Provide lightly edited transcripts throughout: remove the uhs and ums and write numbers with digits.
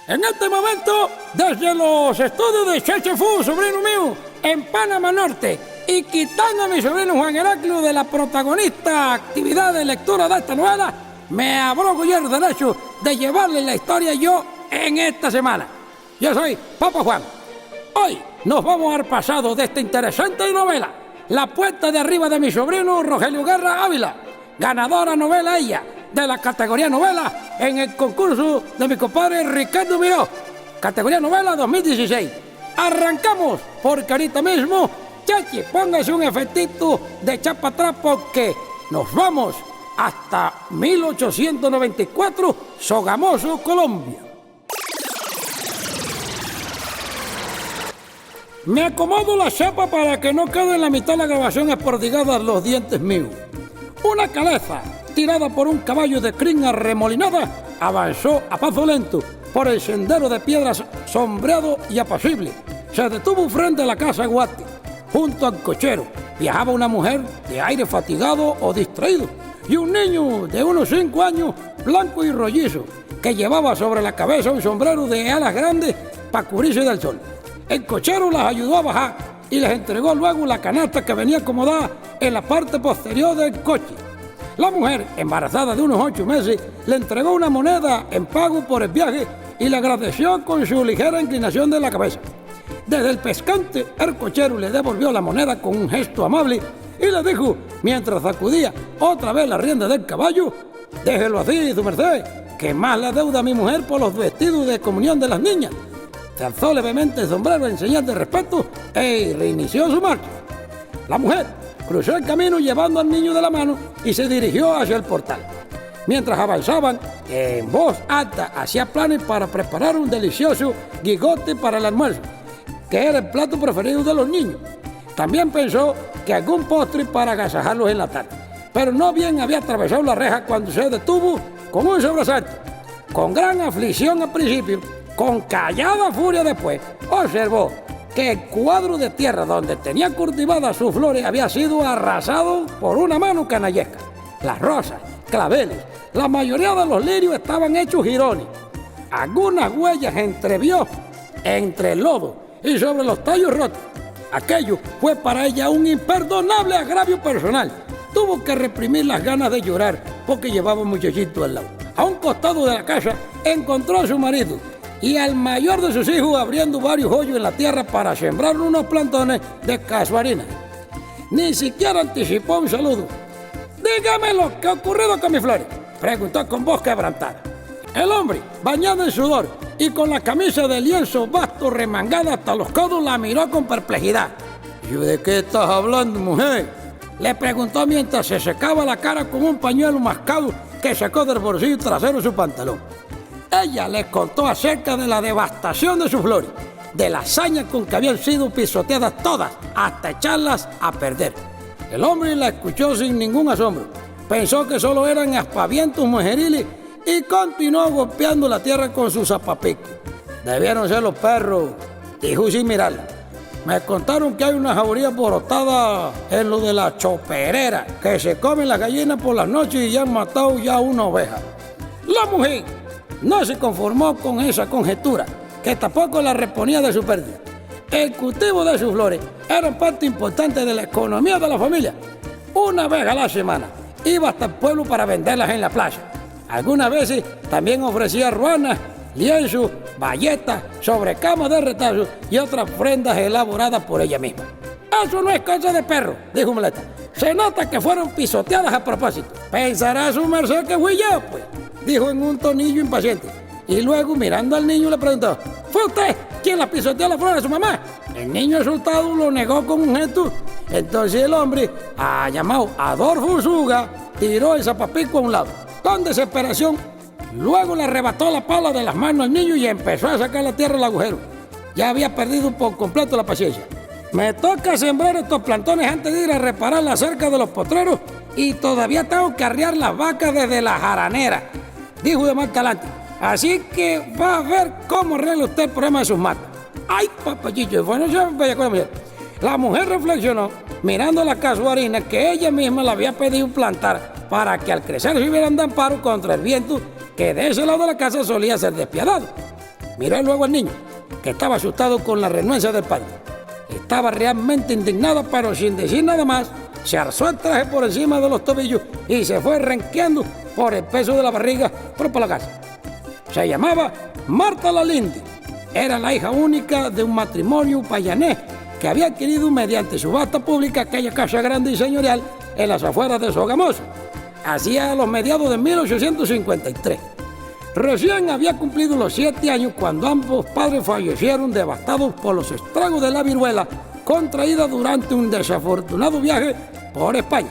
En este momento, desde los estudios de Cheche Fu, sobrino mío, en Panamá Norte, y quitando a mi sobrino Juan Heraclio de la protagonista actividad de lectura de esta novela, me abrogo yo el derecho de llevarle la historia yo en esta semana. Yo soy Papa Juan. Hoy nos vamos al pasado de esta interesante novela, La puerta de arriba de mi sobrino Rogelio Guerra Ávila, ganadora novela ella de la categoría novela en el concurso de mi compadre Ricardo Miró, categoría novela 2016. Arrancamos porque ahorita mismo, Cheche, póngase un efectito de chapa atrás porque nos vamos hasta 1894, Sogamoso, Colombia. Me acomodo la chapa para que no quede en la mitad de la grabación esportigadas los dientes míos. Una caleza, tirada por un caballo de crin arremolinada, avanzó a paso lento por el sendero de piedras sombreado y apacible. Se detuvo frente a la casa Guati. Junto al cochero viajaba una mujer de aire fatigado o distraído y un niño de unos 5 años, blanco y rollizo, que llevaba sobre la cabeza un sombrero de alas grandes para cubrirse del sol. El cochero las ayudó a bajar y les entregó luego la canasta que venía acomodada en la parte posterior del coche. La mujer, embarazada de unos 8 meses, le entregó una moneda en pago por el viaje y le agradeció con su ligera inclinación de la cabeza. Desde el pescante, el cochero le devolvió la moneda con un gesto amable y le dijo, mientras sacudía otra vez la rienda del caballo: «Déjelo así, su merced, que más le deuda a mi mujer por los vestidos de comunión de las niñas». Se alzó levemente el sombrero en señal de respeto e reinició su marcha. La mujer cruzó el camino llevando al niño de la mano y se dirigió hacia el portal. Mientras avanzaban, en voz alta hacía planes para preparar un delicioso guigote para el almuerzo, que era el plato preferido de los niños. También pensó que algún postre para agasajarlos en la tarde. Pero no bien había atravesado la reja cuando se detuvo con un sobresalto. Con gran aflicción al principio, con callada furia después, observó que el cuadro de tierra donde tenía cultivadas sus flores había sido arrasado por una mano canallesca. Las rosas, claveles, la mayoría de los lirios estaban hechos jirones. Algunas huellas entrevió entre el lodo y sobre los tallos rotos. Aquello fue para ella un imperdonable agravio personal. Tuvo que reprimir las ganas de llorar porque llevaba un muchachito al lado. A un costado de la casa encontró a su marido y al mayor de sus hijos abriendo varios hoyos en la tierra para sembrar unos plantones de casuarina. Ni siquiera anticipó un saludo. «Dígame lo que ha ocurrido con mis flores», preguntó con voz quebrantada. El hombre, bañado en sudor y con la camisa de lienzo vasto remangada hasta los codos, la miró con perplejidad. «¿Y de qué estás hablando, mujer?», le preguntó mientras se secaba la cara con un pañuelo mascado que sacó del bolsillo trasero de su pantalón. Ella les contó acerca de la devastación de sus flores, de la hazaña con que habían sido pisoteadas todas hasta echarlas a perder. El hombre la escuchó sin ningún asombro. Pensó que solo eran aspavientos mujeriles y continuó golpeando la tierra con sus zapapicos. «Debieron ser los perros», dijo sin mirarla. «Me contaron que hay una jauría alborotada en lo de la choperera, que se comen las gallinas por las noches y ya han matado ya una oveja». La mujer no se conformó con esa conjetura, que tampoco la reponía de su pérdida. El cultivo de sus flores era parte importante de la economía de la familia. Una vez a la semana iba hasta el pueblo para venderlas en la plaza. Algunas veces también ofrecía ruanas, lienzos, bayetas, sobrecamas de retazo y otras prendas elaboradas por ella misma. «Eso no es cosa de perro», dijo Muleta. «Se nota que fueron pisoteadas a propósito». «Pensará su merced que fui yo, pues», dijo en un tonillo impaciente. Y luego, mirando al niño, le preguntó: «¿Fue usted quien la pisoteó la flor de su mamá?». El niño asustado lo negó con un gesto. Entonces el hombre, llamado Adolfo Usuga, tiró el zapapico a un lado. Con desesperación, luego le arrebató la pala de las manos al niño y empezó a sacar la tierra del agujero. Ya había perdido por completo la paciencia. «Me toca sembrar estos plantones antes de ir a reparar la cerca de los potreros y todavía tengo que arriar las vacas desde la jaranera», dijo de más talante. «Así que va a ver cómo arregla usted el problema de sus matas». «Ay, papachillo, bueno, ya vaya con la mujer». La mujer reflexionó, mirando la casuarina que ella misma le había pedido plantar para que al crecer sirvieran de amparo contra el viento que de ese lado de la casa solía ser despiadado. Miró luego al niño, que estaba asustado con la renuencia del padre. Estaba realmente indignada, pero sin decir nada más, se alzó el traje por encima de los tobillos y se fue renqueando por el peso de la barriga por la casa. Se llamaba Marta Lalinde. Era la hija única de un matrimonio payanés que había adquirido mediante subasta pública aquella casa grande y señorial en las afueras de Sogamoso, hacia los mediados de 1853. Recién había cumplido los 7 años cuando ambos padres fallecieron devastados por los estragos de la viruela contraída durante un desafortunado viaje por España.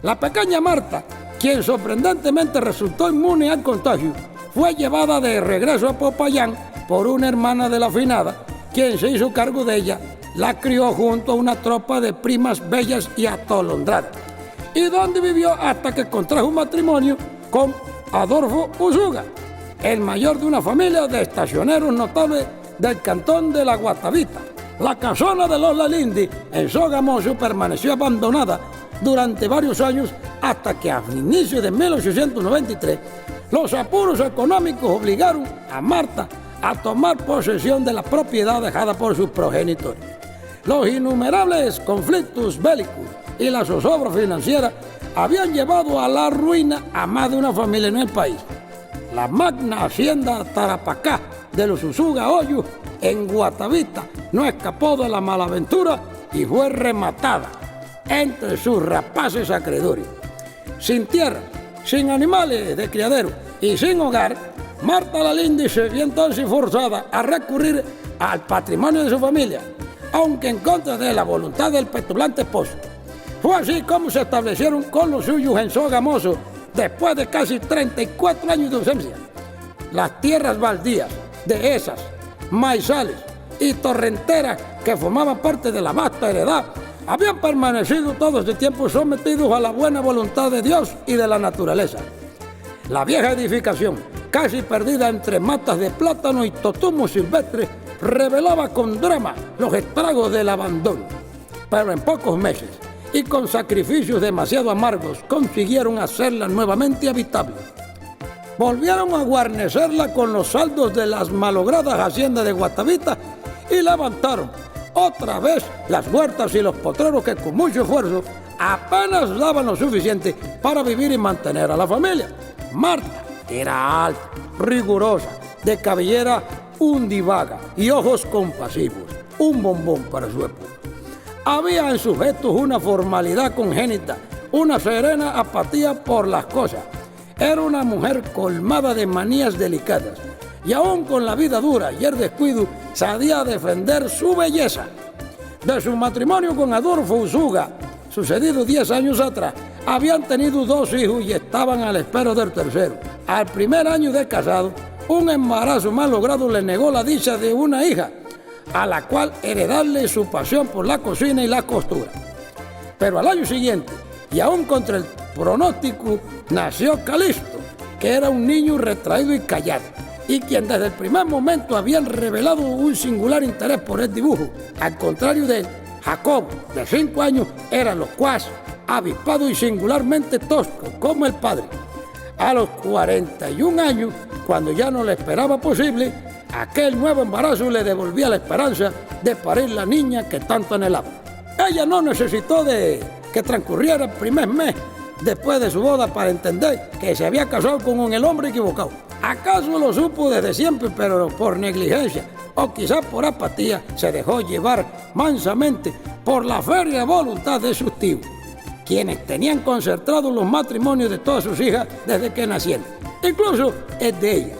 La pequeña Marta, quien sorprendentemente resultó inmune al contagio, fue llevada de regreso a Popayán por una hermana de la finada, quien se hizo cargo de ella, la crió junto a una tropa de primas bellas y atolondradas, y donde vivió hasta que contrajo un matrimonio con Adolfo Usuga, el mayor de una familia de estacioneros notables del cantón de la Guatavita. La casona de los Lalinde en Sogamoso permaneció abandonada durante varios años hasta que a inicios de 1893 los apuros económicos obligaron a Marta a tomar posesión de la propiedad dejada por sus progenitores. Los innumerables conflictos bélicos y la zozobra financiera habían llevado a la ruina a más de una familia en el país. La magna hacienda Tarapacá de los Usuga Hoyos en Guatavita no escapó de la malaventura y fue rematada entre sus rapaces acreedores. Sin tierra, sin animales de criadero y sin hogar, Marta Lalinde se vio entonces forzada a recurrir al patrimonio de su familia, aunque en contra de la voluntad del petulante esposo. Fue así como se establecieron con los suyos en Sogamoso después de casi 34 años de ausencia. Las tierras baldías, dehesas, maizales y torrenteras que formaban parte de la vasta heredad habían permanecido todo este tiempo sometidos a la buena voluntad de Dios y de la naturaleza. La vieja edificación, casi perdida entre matas de plátano y totumos silvestres, revelaba con drama los estragos del abandono. Pero en pocos meses, y con sacrificios demasiado amargos, consiguieron hacerla nuevamente habitable. Volvieron a guarnecerla con los saldos de las malogradas haciendas de Guatavita y levantaron otra vez las huertas y los potreros que con mucho esfuerzo apenas daban lo suficiente para vivir y mantener a la familia. Marta era alta, rigurosa, de cabellera undivaga y ojos compasivos, un bombón para su época. Había en sus gestos una formalidad congénita, una serena apatía por las cosas. Era una mujer colmada de manías delicadas y aún con la vida dura y el descuido sabía defender su belleza. De su matrimonio con Adolfo Usuga, sucedido 10 años atrás, habían tenido 2 hijos y estaban a la espera del tercero. Al primer año de casado, un embarazo mal logrado le negó la dicha de una hija, a la cual heredarle su pasión por la cocina y la costura. Pero al año siguiente, y aún contra el pronóstico, nació Calixto, que era un niño retraído y callado, y quien desde el primer momento habían revelado un singular interés por el dibujo. Al contrario de él, Jacobo, de 5 años, era locuaz, avispado y singularmente tosco, como el padre. A los 41 años, cuando ya no le esperaba posible, aquel nuevo embarazo le devolvía la esperanza de parir la niña que tanto anhelaba. Ella no necesitó de que transcurriera el primer mes después de su boda para entender que se había casado con el hombre equivocado. ¿Acaso lo supo desde siempre, pero por negligencia o quizás por apatía se dejó llevar mansamente por la férrea voluntad de sus tíos, quienes tenían concertados los matrimonios de todas sus hijas desde que nacieron, incluso el de ella,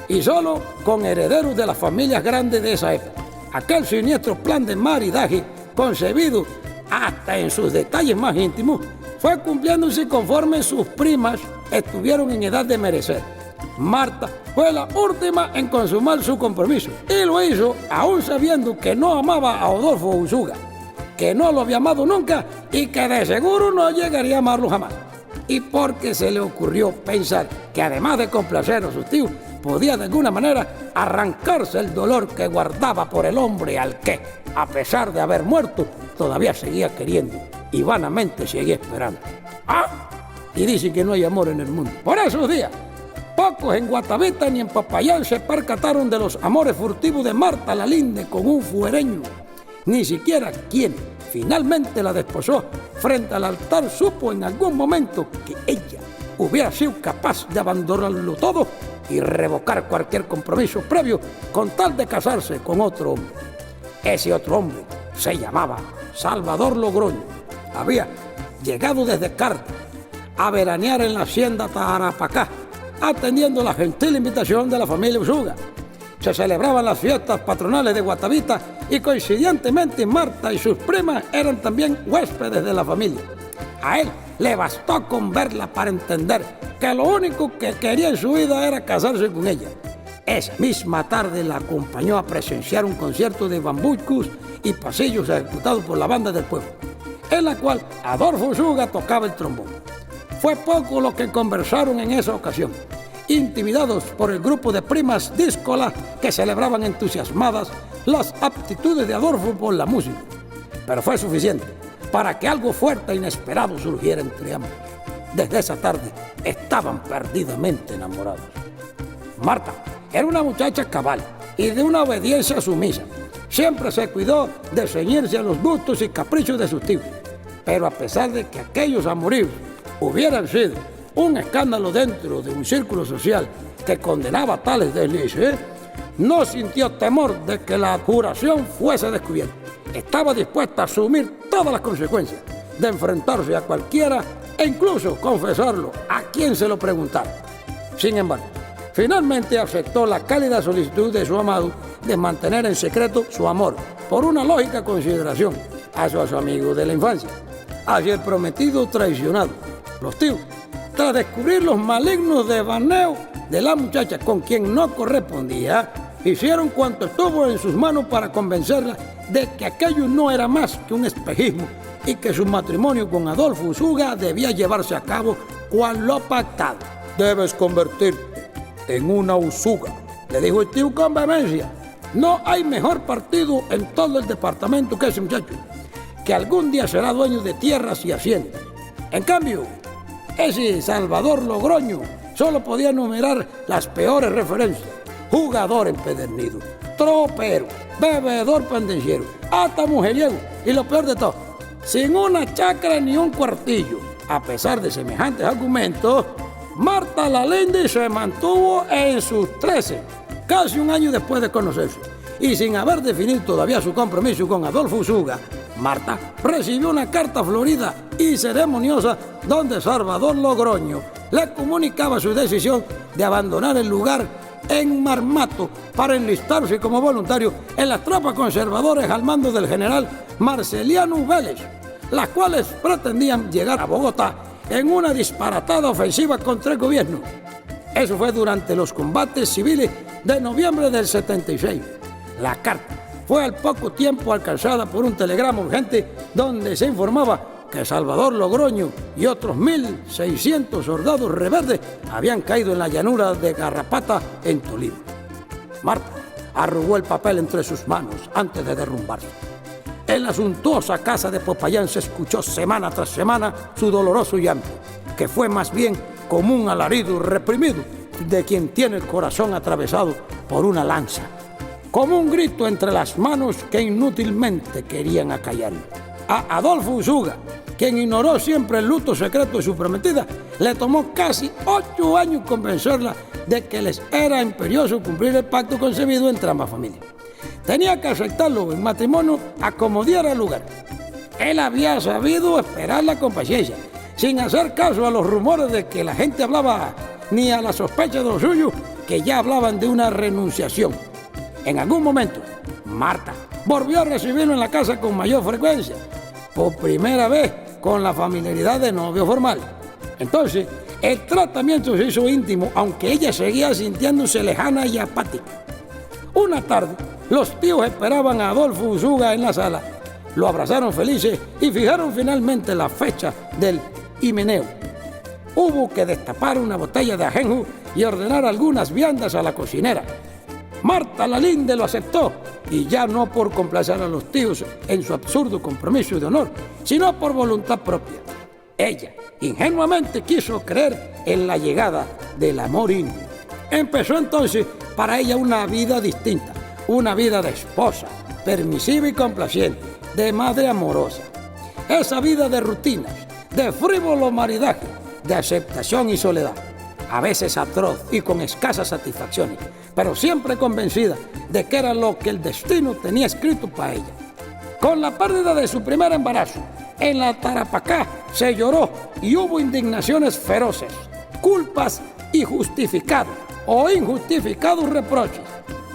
y solo con herederos de las familias grandes de esa época? Aquel siniestro plan de maridaje, concebido hasta en sus detalles más íntimos, fue cumpliéndose conforme sus primas estuvieron en edad de merecer. Marta fue la última en consumar su compromiso y lo hizo aún sabiendo que no amaba a Adolfo Usuga, que no lo había amado nunca y que de seguro no llegaría a amarlo jamás. Y porque se le ocurrió pensar que además de complacer a sus tíos, podía de alguna manera arrancarse el dolor que guardaba por el hombre al que, a pesar de haber muerto, todavía seguía queriendo y vanamente seguía esperando. Y dicen que no hay amor en el mundo. Por esos días, Pocos en Guatavita ni en Popayán se percataron de los amores furtivos de Marta Lalinde con un fuereño. Ni siquiera quien finalmente la desposó frente al altar supo en algún momento que ella hubiera sido capaz de abandonarlo todo y revocar cualquier compromiso previo con tal de casarse con otro hombre. Ese otro hombre se llamaba Salvador Logroño. Había llegado desde Carta a veranear en la hacienda Tarapacá, atendiendo la gentil invitación de la familia Usuga. Se celebraban las fiestas patronales de Guatavita y coincidentemente Marta y sus primas eran también huéspedes de la familia. A él le bastó con verla para entender que lo único que quería en su vida era casarse con ella. Esa misma tarde la acompañó a presenciar un concierto de bambucos y pasillos ejecutados por la banda del pueblo, en la cual Adolfo Usuga tocaba el trombón. Fue poco lo que conversaron en esa ocasión, intimidados por el grupo de primas díscolas que celebraban entusiasmadas las aptitudes de Adolfo por la música. Pero fue suficiente para que algo fuerte e inesperado surgiera entre ambos. Desde esa tarde estaban perdidamente enamorados. Marta era una muchacha cabal y de una obediencia sumisa. Siempre se cuidó de ceñirse a los gustos y caprichos de sus tíos. Pero a pesar de que aquellos amoríos hubieran sido un escándalo dentro de un círculo social que condenaba tales deslices, no sintió temor de que la juración fuese descubierta. Estaba dispuesta a asumir todas las consecuencias de enfrentarse a cualquiera e incluso confesarlo a quien se lo preguntara. Sin embargo, finalmente aceptó la cálida solicitud de su amado de mantener en secreto su amor por una lógica consideración hacia su amigo de la infancia, hacia el prometido traicionado. Los tíos, tras descubrir los malignos devaneos de la muchacha con quien no correspondía, hicieron cuanto estuvo en sus manos para convencerla de que aquello no era más que un espejismo y que su matrimonio con Adolfo Usuga debía llevarse a cabo cual lo pactado. «Debes convertirte en una Usuga», le dijo el tío con vehemencia. «No hay mejor partido en todo el departamento que ese muchacho, que algún día será dueño de tierras y haciendas. En cambio, ese Salvador Logroño solo podía enumerar las peores referencias: jugador empedernido, tropero, bebedor pendenciero, hasta mujeriego y lo peor de todo, sin una chacra ni un cuartillo». A pesar de semejantes argumentos, Marta Lalinde se mantuvo en sus 13, casi un año después de conocerse, y sin haber definido todavía su compromiso con Adolfo Usuga, Marta recibió una carta florida y ceremoniosa donde Salvador Logroño le comunicaba su decisión de abandonar el lugar en Marmato para enlistarse como voluntario en las tropas conservadoras al mando del general Marceliano Vélez, las cuales pretendían llegar a Bogotá en una disparatada ofensiva contra el gobierno. Eso fue durante los combates civiles de noviembre del 76. La carta fue al poco tiempo alcanzada por un telegrama urgente donde se informaba que Salvador Logroño y otros 1.600 soldados rebeldes habían caído en la llanura de Garrapata, en Tolima. Marta arrugó el papel entre sus manos antes de derrumbarse. En la suntuosa casa de Popayán se escuchó semana tras semana su doloroso llanto, que fue más bien como un alarido reprimido de quien tiene el corazón atravesado por una lanza, como un grito entre las manos que inútilmente querían acallarlo. A Adolfo Usuga, quien ignoró siempre el luto secreto de su prometida, le tomó casi 8 años convencerla de que les era imperioso cumplir el pacto concebido entre ambas familias. Tenía que aceptarlo en matrimonio a como diera lugar. Él había sabido esperarla con paciencia, sin hacer caso a los rumores de que la gente hablaba, ni a la sospecha de los suyos, que ya hablaban de una renunciación. En algún momento, Marta volvió a recibirlo en la casa con mayor frecuencia, por primera vez con la familiaridad de novio formal. Entonces, el tratamiento se hizo íntimo, aunque ella seguía sintiéndose lejana y apática. Una tarde, los tíos esperaban a Adolfo Usuga en la sala. Lo abrazaron felices y fijaron finalmente la fecha del himeneo. Hubo que destapar una botella de ajenjo y ordenar algunas viandas a la cocinera. Marta Lalinde lo aceptó, y ya no por complacer a los tíos en su absurdo compromiso de honor, sino por voluntad propia. Ella ingenuamente quiso creer en la llegada del amor íntimo. Empezó entonces para ella una vida distinta, una vida de esposa, permisiva y complaciente, de madre amorosa. Esa vida de rutinas, de frívolo maridaje, de aceptación y soledad, a veces atroz y con escasas satisfacciones, pero siempre convencida de que era lo que el destino tenía escrito para ella. Con la pérdida de su primer embarazo, en la Tarapacá se lloró y hubo indignaciones feroces, culpas y justificados o injustificados reproches.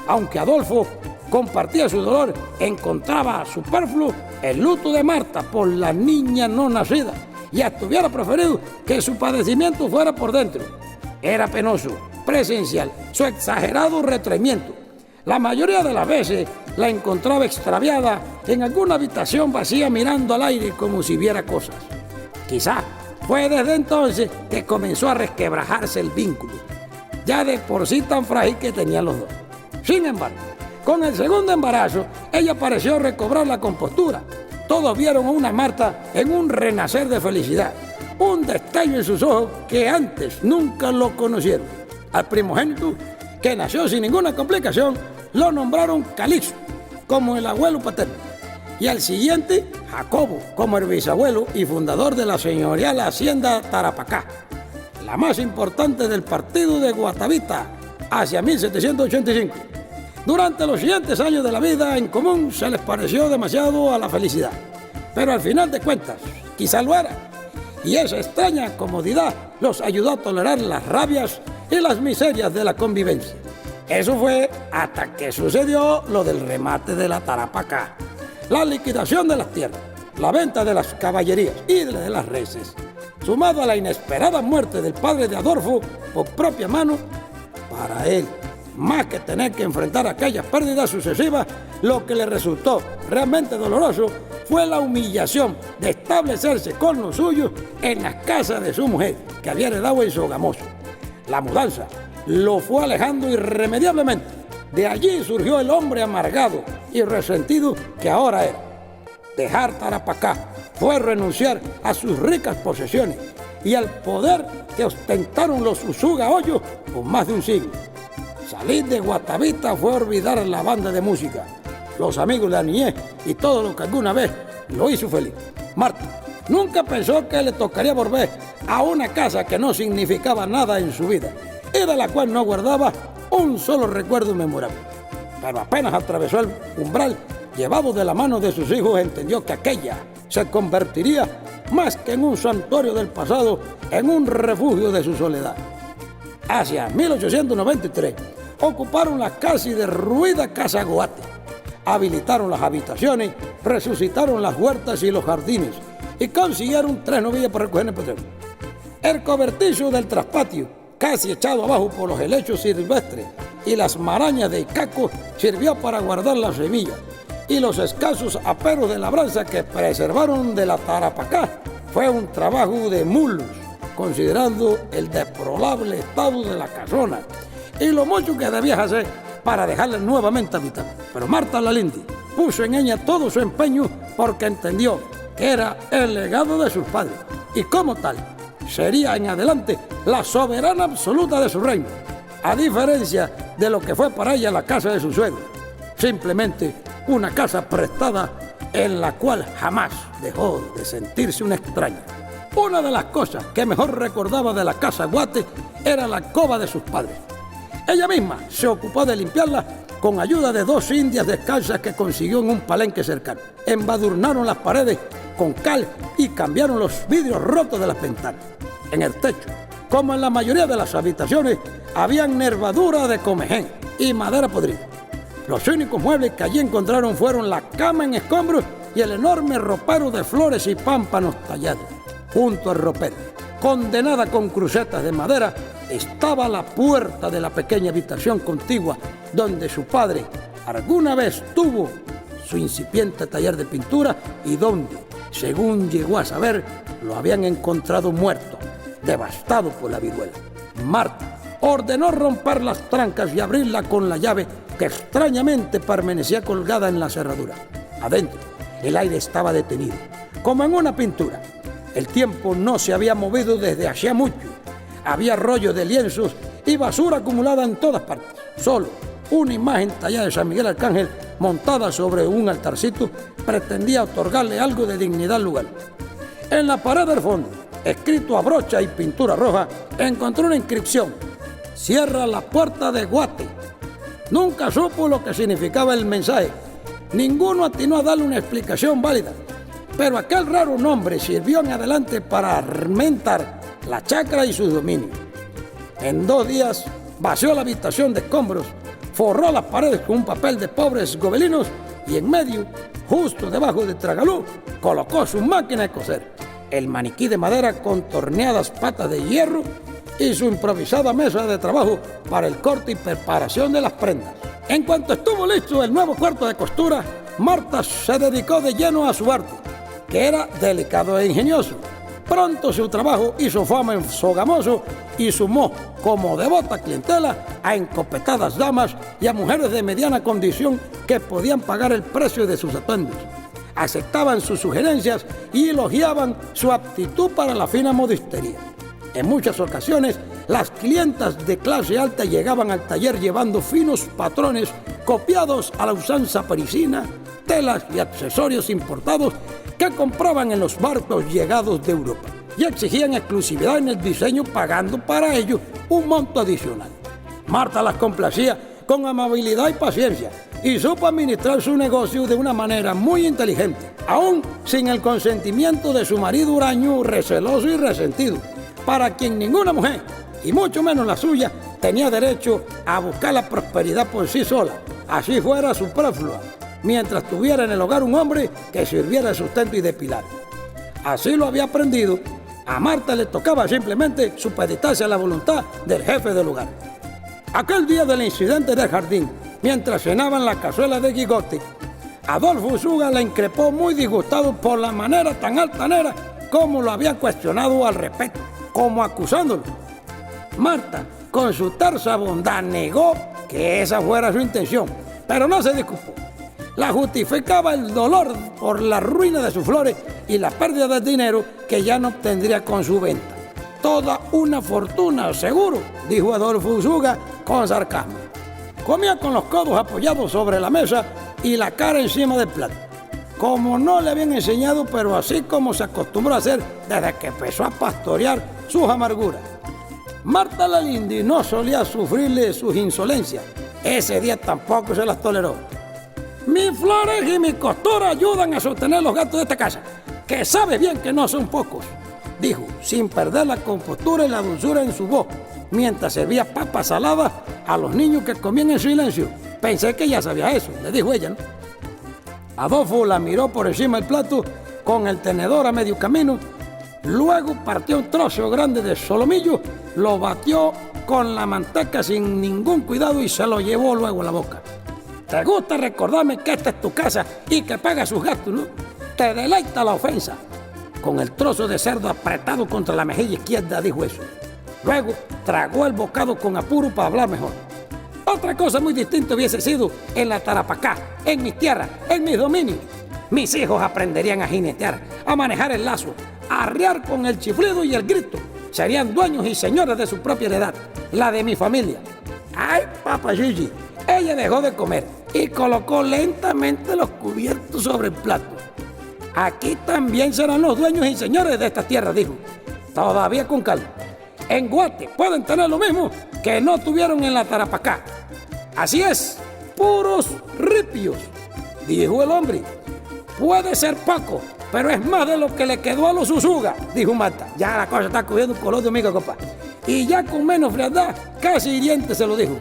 Aunque Adolfo compartía su dolor, encontraba superfluo el luto de Marta por la niña no nacida y hasta hubiera preferido que su padecimiento fuera por dentro. Era penoso presenciar su exagerado retraimiento. La mayoría de las veces la encontraba extraviada en alguna habitación vacía mirando al aire como si viera cosas. Quizá fue desde entonces que comenzó a resquebrajarse el vínculo, ya de por sí tan frágil que tenían los dos. Sin embargo, con el segundo embarazo, ella pareció recobrar la compostura. Todos vieron a una Marta en un renacer de felicidad, un destello en sus ojos que antes nunca lo conocieron. Al primogénito, que nació sin ninguna complicación, lo nombraron Calixto, como el abuelo paterno, y al siguiente, Jacobo, como el bisabuelo y fundador de la señorial hacienda Tarapacá, la más importante del partido de Guatavita, hacia 1785. Durante los siguientes años de la vida en común se les pareció demasiado a la felicidad, pero al final de cuentas, quizá lo era, y esa extraña comodidad los ayudó a tolerar las rabias y las miserias de la convivencia. Eso fue hasta que sucedió lo del remate de la Tarapacá, la liquidación de las tierras, la venta de las caballerías y de las reses, sumado a la inesperada muerte del padre de Adolfo por propia mano. Para él, más que tener que enfrentar aquellas pérdidas sucesivas, lo que le resultó realmente doloroso fue la humillación de establecerse con los suyos en la casa de su mujer, que había heredado en Sogamoso. La mudanza lo fue alejando irremediablemente. De allí surgió el hombre amargado y resentido que ahora era. Dejar Tarapacá fue renunciar a sus ricas posesiones y al poder que ostentaron los Usuga-Hoyos por más de un siglo. Salir de Guatavita fue olvidar la banda de música, los amigos de la niñez y todo lo que alguna vez lo hizo feliz. Marta nunca pensó que le tocaría volver a una casa que no significaba nada en su vida y de la cual no guardaba un solo recuerdo memorable. Pero apenas atravesó el umbral, llevado de la mano de sus hijos, entendió que aquella se convertiría más que en un santuario del pasado, en un refugio de su soledad. Hacia 1893 ocuparon la casi derruida Casa Goate, habilitaron las habitaciones, resucitaron las huertas y los jardines y consiguieron 3 novillas para recoger el petróleo. El cobertizo del traspatio, casi echado abajo por los helechos silvestres y las marañas de icaco, sirvió para guardar las semillas, y los escasos aperos de labranza que preservaron de la Tarapacá fue un trabajo de mulos, considerando el deplorable estado de la casona y lo mucho que debías hacer para dejarla nuevamente habitada. Pero Marta Lalindi puso en ella todo su empeño porque entendió que era el legado de sus padres y como tal sería en adelante la soberana absoluta de su reino, a diferencia de lo que fue para ella la casa de su suegro, simplemente una casa prestada en la cual jamás dejó de sentirse una extraña. Una de las cosas que mejor recordaba de la casa Guate era la alcoba de sus padres. Ella misma se ocupó de limpiarla con ayuda de 2 indias descalzas que consiguió en un palenque cercano. Embadurnaron las paredes con cal y cambiaron los vidrios rotos de las ventanas. En el techo, como en la mayoría de las habitaciones, habían nervaduras de comején y madera podrida. Los únicos muebles que allí encontraron fueron la cama en escombros y el enorme ropero de flores y pámpanos tallados. Junto al ropero, condenada con crucetas de madera, estaba la puerta de la pequeña habitación contigua donde su padre alguna vez tuvo su incipiente taller de pintura y donde, según llegó a saber, lo habían encontrado muerto, devastado por la viruela. Marta ordenó romper las trancas y abrirla con la llave que extrañamente permanecía colgada en la cerradura. Adentro, el aire estaba detenido, como en una pintura. El tiempo no se había movido desde hacía mucho. Había rollos de lienzos y basura acumulada en todas partes. Solo una imagen tallada de San Miguel Arcángel montada sobre un altarcito pretendía otorgarle algo de dignidad al lugar. En la pared del fondo, escrito a brocha y pintura roja, encontré una inscripción: cierra la puerta de Guate. Nunca supo lo que significaba el mensaje. Ninguno atinó a darle una explicación válida, pero aquel raro nombre sirvió en adelante para armentar la chacra y sus dominios. En 2 días vació la habitación de escombros, forró las paredes con un papel de pobres gobelinos y en medio, justo debajo de tragaluz, colocó su máquina de coser, el maniquí de madera con torneadas patas de hierro y su improvisada mesa de trabajo para el corte y preparación de las prendas. En cuanto estuvo listo el nuevo cuarto de costura, Marta se dedicó de lleno a su arte, que era delicado e ingenioso. Pronto su trabajo hizo fama en Sogamoso y sumó como devota clientela a encopetadas damas y a mujeres de mediana condición que podían pagar el precio de sus atuendos. Aceptaban sus sugerencias y elogiaban su aptitud para la fina modistería. En muchas ocasiones, las clientas de clase alta llegaban al taller llevando finos patrones copiados a la usanza parisina, telas y accesorios importados que compraban en los barcos llegados de Europa y exigían exclusividad en el diseño pagando para ello un monto adicional. Marta las complacía con amabilidad y paciencia y supo administrar su negocio de una manera muy inteligente, aún sin el consentimiento de su marido huraño, receloso y resentido, para quien ninguna mujer, y mucho menos la suya, tenía derecho a buscar la prosperidad por sí sola, así fuera superflua, mientras tuviera en el hogar un hombre que sirviera de sustento y de pilar. Así lo había aprendido. A Marta le tocaba simplemente supeditarse a la voluntad del jefe del hogar. Aquel día del incidente del jardín, mientras cenaban la cazuela de gigote, Adolfo Usuga la increpó muy disgustado por la manera tan altanera como lo había cuestionado al respecto, como acusándolo. Marta, con su tersa bondad, negó que esa fuera su intención, pero no se disculpó. La justificaba el dolor por la ruina de sus flores y la pérdida de dinero que ya no obtendría con su venta. Toda una fortuna, seguro, dijo Adolfo Usuga con sarcasmo. Comía con los codos apoyados sobre la mesa y la cara encima del plato, como no le habían enseñado, pero así como se acostumbró a hacer desde que empezó a pastorear sus amarguras. Marta la Lindy no solía sufrirle sus insolencias. Ese día tampoco se las toleró. Mis flores y mi costura ayudan a sostener los gastos de esta casa, que sabe bien que no son pocos, dijo, sin perder la compostura y la dulzura en su voz, mientras servía papas saladas a los niños que comían en silencio. Pensé que ya sabía eso, le dijo ella, ¿no? Adolfo la miró por encima del plato con el tenedor a medio camino, luego partió un trozo grande de solomillo, lo batió con la manteca sin ningún cuidado y se lo llevó luego a la boca. Te gusta recordarme que esta es tu casa y que pagas sus gastos, ¿no? Te deleita la ofensa. Con el trozo de cerdo apretado contra la mejilla izquierda dijo eso. Luego tragó el bocado con apuro para hablar mejor. Otra cosa muy distinta hubiese sido en la Tarapacá, en mis tierras, en mis dominios. Mis hijos aprenderían a jinetear, a manejar el lazo, a arriar con el chiflido y el grito. Serían dueños y señores de su propia heredad, la de mi familia. ¡Ay, papá Gigi! Ella dejó de comer y colocó lentamente los cubiertos sobre el plato. Aquí también serán los dueños y señores de esta tierra, dijo, todavía con calma. En Guate pueden tener lo mismo que no tuvieron en la Tarapacá. Así es, puros ripios, dijo el hombre. Puede ser poco, pero es más de lo que le quedó a los Usuga, dijo Marta. Ya la cosa está cogiendo un color de amigo, compa. Y ya con menos frialdad, casi hiriente se lo dijo.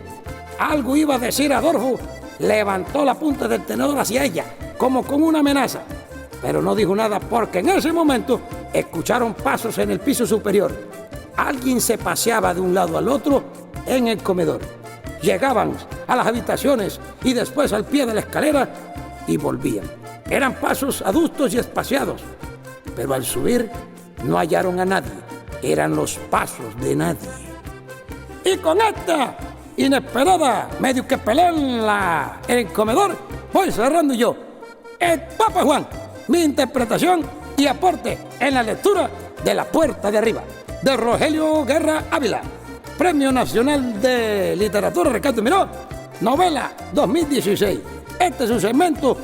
Algo iba a decir Adolfo, levantó la punta del tenedor hacia ella, como con una amenaza. Pero no dijo nada porque en ese momento escucharon pasos en el piso superior. Alguien se paseaba de un lado al otro en el comedor. Llegaban a las habitaciones y después al pie de la escalera y volvían. Eran pasos adustos y espaciados, pero al subir no hallaron a nadie. Eran los pasos de nadie. Y con esta inesperada, medio que pelea en el comedor, voy cerrando yo, el Papa Juan, mi interpretación y aporte en la lectura de La Puerta de Arriba, de Rogelio Guerra Ávila. Premio Nacional de Literatura Ricardo Miró, novela 2016. Este es su segmento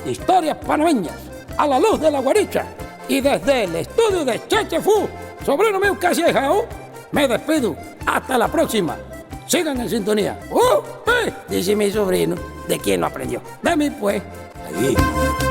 Historias Panameñas, a la luz de la guaricha. Y desde el estudio de Cheche Fu, sobrino mío casi ahijado, me despido. Hasta la próxima. Sigan en sintonía. Dice mi sobrino, ¿de quién lo aprendió? De mí, pues. Ahí.